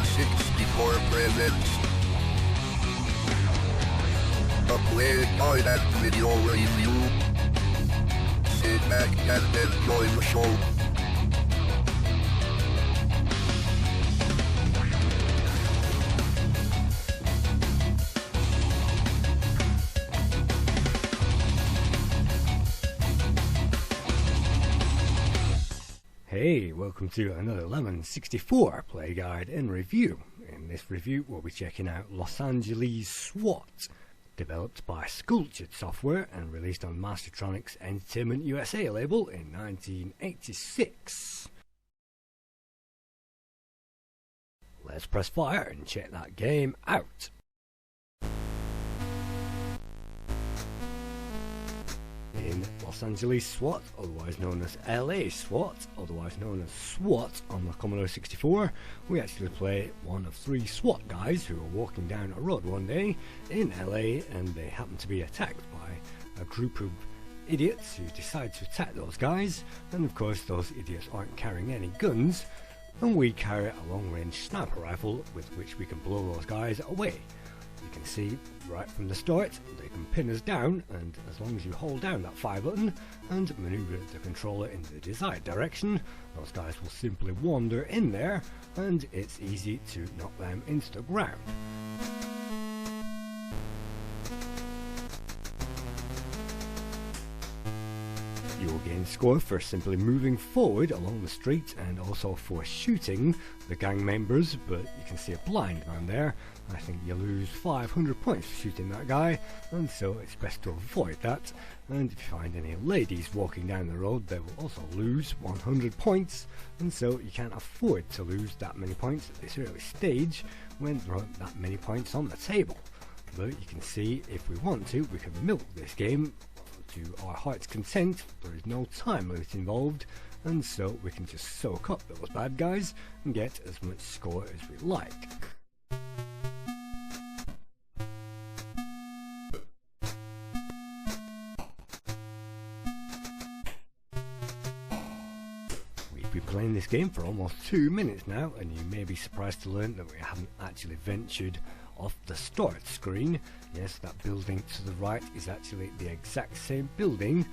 C64 presents a Playguide video review. Sit back and enjoy the show. Hey, welcome to another Lemon 64 Playguide in review. In this review we'll be checking out Los Angeles S.W.A.T, developed by Sculptured Software and released on Mastertronics Entertainment USA label in 1986. Let's press fire and check that game out. In Los Angeles S.W.A.T, otherwise known as LA S.W.A.T, otherwise known as SWAT on the Commodore 64, we actually play one of three SWAT guys who are walking down a road one day in LA, and they happen to be attacked by a group of idiots who decide to attack those guys, and of course those idiots aren't carrying any guns, and we carry a long-range sniper rifle with which we can blow those guys away. You can see right from the start they can pin us down, and as long as you hold down that fire button and maneuver the controller in the desired direction, those guys will simply wander in there and it's easy to knock them into the ground. You'll gain score for simply moving forward along the street and also for shooting the gang members, but you can see a blind man there. I think you lose 500 points for shooting that guy, and so it's best to avoid that. And if you find any ladies walking down the road, they will also lose 100 points, and so you can't afford to lose that many points at this early stage when there aren't that many points on the table. But you can see if we want to, we can milk this game to our heart's content. There is no time limit involved, and so we can just soak up those bad guys and get as much score as we like. We've been playing this game for almost 2 minutes now, and you may be surprised to learn that we haven't actually ventured off the start screen. Yes, that building to the right is actually the exact same building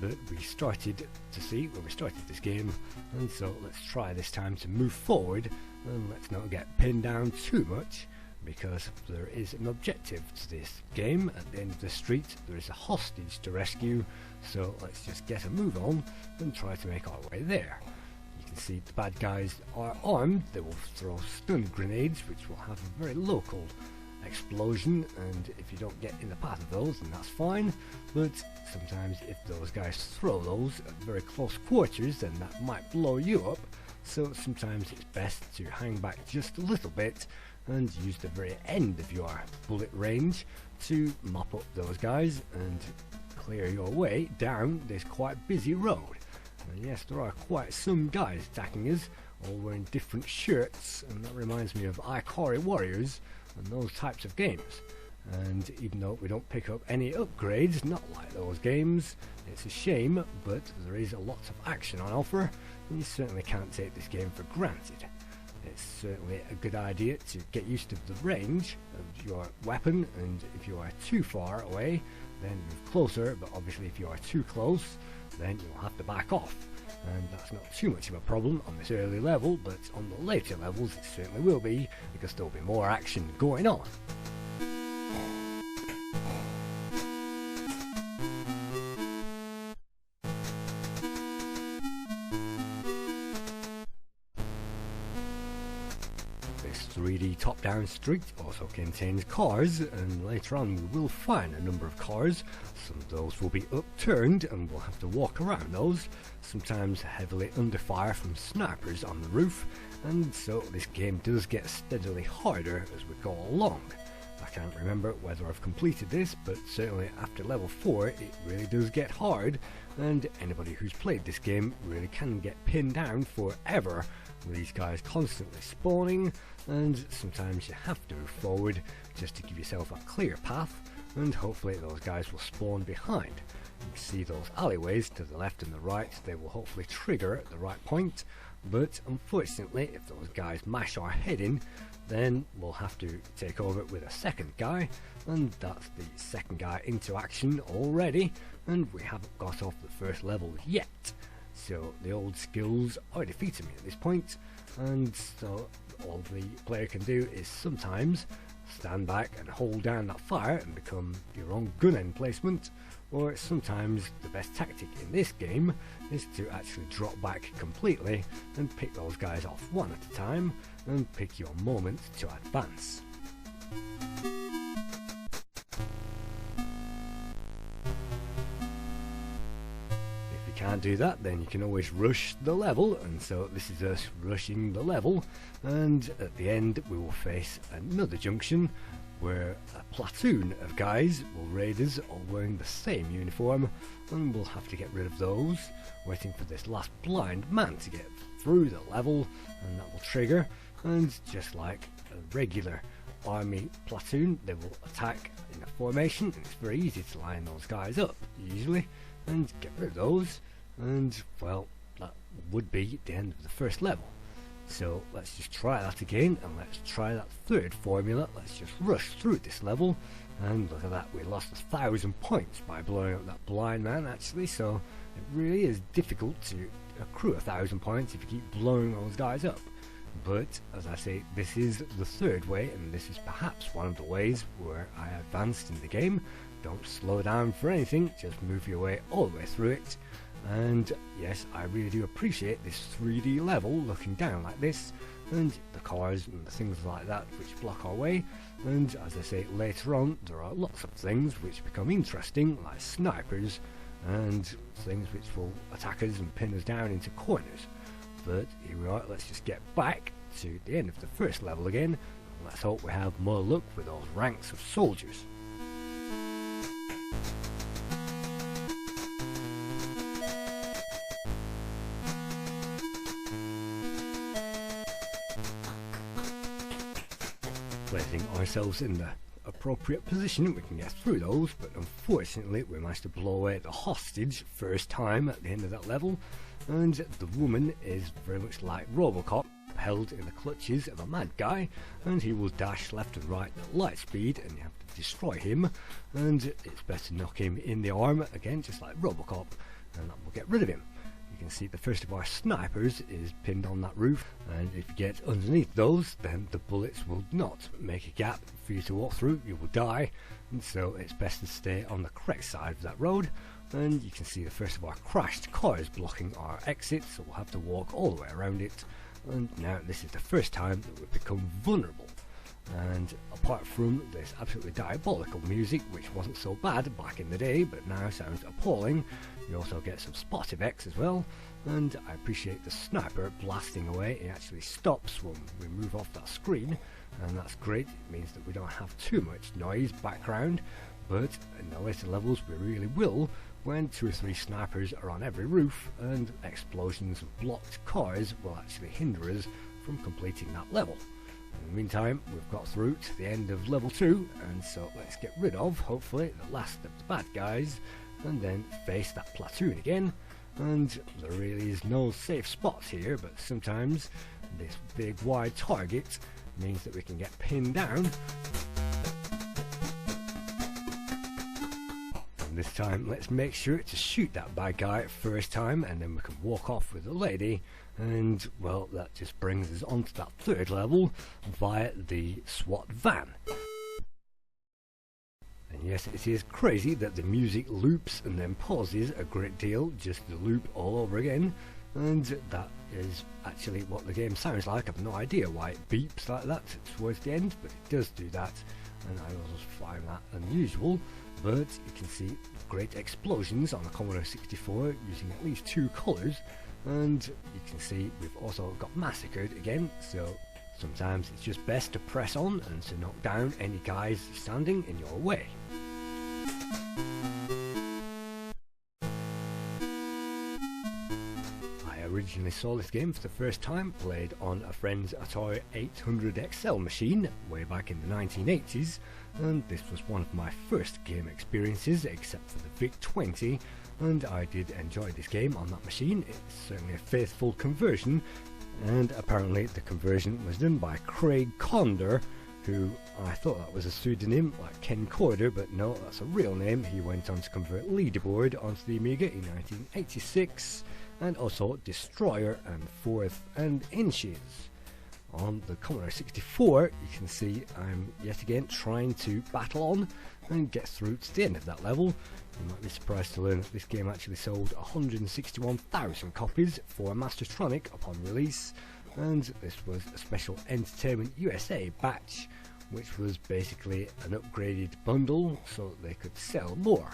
that we started to see when we started this game, and so let's try this time to move forward, and let's not get pinned down too much, because there is an objective to this game. At the end of the street there is a hostage to rescue, so let's just get a move on and try to make our way there. You can see the bad guys are armed. They will throw stun grenades which will have a very local explosion, and if you don't get in the path of those then that's fine, but sometimes if those guys throw those at very close quarters then that might blow you up, so sometimes it's best to hang back just a little bit and use the very end of your bullet range to mop up those guys and clear your way down this quite busy road. And yes, there are quite some guys attacking us, all wearing different shirts, and that reminds me of Ikari Warriors and those types of games. And even though we don't pick up any upgrades, not like those games, it's a shame, but there is a lot of action on offer, and you certainly can't take this game for granted. It's certainly a good idea to get used to the range of your weapon, and if you are too far away then move closer, but obviously if you are too close then you'll have to back off, and that's not too much of a problem on this early level, but on the later levels it certainly will be, because there'll be more action going on. This 3D top-down street also contains cars, and later on we will find a number of cars. Some of those will be upturned and we'll have to walk around those, sometimes heavily under fire from snipers on the roof, and so this game does get steadily harder as we go along. I can't remember whether I've completed this, but certainly after level 4 it really does get hard, and anybody who's played this game really can get pinned down forever with these guys constantly spawning, and sometimes you have to move forward just to give yourself a clear path, and hopefully those guys will spawn behind. You can see those alleyways to the left and the right, they will hopefully trigger at the right point, but unfortunately if those guys mash our head in, then we'll have to take over with a second guy, and that's the second guy into action already, and we haven't got off the first level yet. So the old skills are defeating me at this point, and so all the player can do is sometimes stand back and hold down that fire and become your own gun emplacement, or sometimes the best tactic in this game is to actually drop back completely and pick those guys off one at a time and pick your moment to advance. Can't do that, then you can always rush the level, and so this is us rushing the level, and at the end we will face another junction where a platoon of guys will raid us all wearing the same uniform, and we'll have to get rid of those, waiting for this last blind man to get through the level, and that will trigger, and just like a regular army platoon, they will attack in a formation, and it's very easy to line those guys up usually and get rid of those, and well, that would be the end of the first level. So let's just try that again, and let's try that third formula. Let's just rush through this level, and look at that, we lost 1,000 points by blowing up that blind man actually, so it really is difficult to accrue 1,000 points if you keep blowing those guys up. But as I say, this is the third way, and this is perhaps one of the ways where I advanced in the game. Don't slow down for anything, just move your way all the way through it. And yes, I really do appreciate this 3D level looking down like this, and the cars and the things like that which block our way. And as I say, later on there are lots of things which become interesting, like snipers and things which will attack us and pin us down into corners. But here we are, let's just get back to the end of the first level again, and let's hope we have more luck with those ranks of soldiers. Placing ourselves in the appropriate position, we can get through those, but unfortunately we managed to blow away the hostage first time at the end of that level, and the woman is very much like Robocop, held in the clutches of a mad guy, and he will dash left and right at light speed, and you have to destroy him, and it's better to knock him in the arm again, just like Robocop, and that will get rid of him. You can see the first of our snipers is pinned on that roof, and if you get underneath those, then the bullets will not make a gap for you to walk through, you will die, and so it's best to stay on the correct side of that road. And you can see the first of our crashed cars blocking our exit, so we'll have to walk all the way around it, and now this is the first time that we've become vulnerable. And apart from this absolutely diabolical music, which wasn't so bad back in the day but now sounds appalling, you also get some spot effects as well, and I appreciate the sniper blasting away. It actually stops when we move off that screen, and that's great. It means that we don't have too much noise background, but in the later levels we really will, when 2 or 3 snipers are on every roof, and explosions of blocked cars will actually hinder us from completing that level. In the meantime, we've got through to the end of level 2, and so let's get rid of, hopefully, the last of the bad guys, and then face that platoon again. And there really is no safe spots here, but sometimes this big wide target means that we can get pinned down. And this time let's make sure to shoot that bad guy first time, and then we can walk off with the lady, and well, that just brings us on to that third level via the SWAT van. And yes, it is crazy that the music loops and then pauses a great deal just to loop all over again, and that is actually what the game sounds like. I've no idea why it beeps like that towards the end, but it does do that, and I also find that unusual. But you can see great explosions on the Commodore 64 using at least 2 colours, and you can see we've also got massacred again, so sometimes it's just best to press on and to knock down any guys standing in your way. I originally saw this game for the first time played on a friend's Atari 800 XL machine way back in the 1980s, and this was one of my first game experiences except for the VIC-20, and I did enjoy this game on that machine. It's certainly a faithful conversion And apparently the conversion was done by Craig Conder, who I thought that was a pseudonym like Ken Corder, but no, that's a real name. He went on to convert Leaderboard onto the Amiga in 1986, and also Destroyer and Fourth and Inches. On the Commodore 64, you can see I'm yet again trying to battle on and get through to the end of that level. You might be surprised to learn that this game actually sold 161,000 copies for Mastertronic upon release, and this was a special Entertainment USA batch, which was basically an upgraded bundle so that they could sell more.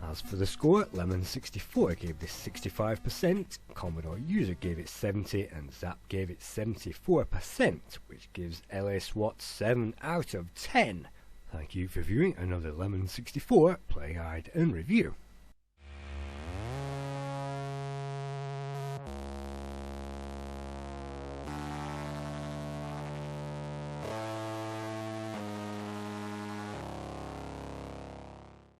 As for the score, Lemon64 gave this 65%, Commodore User gave it 70%, and Zap gave it 74%, which gives LA SWAT 7 out of 10. Thank you for viewing another Lemon64 Play Guide and Review.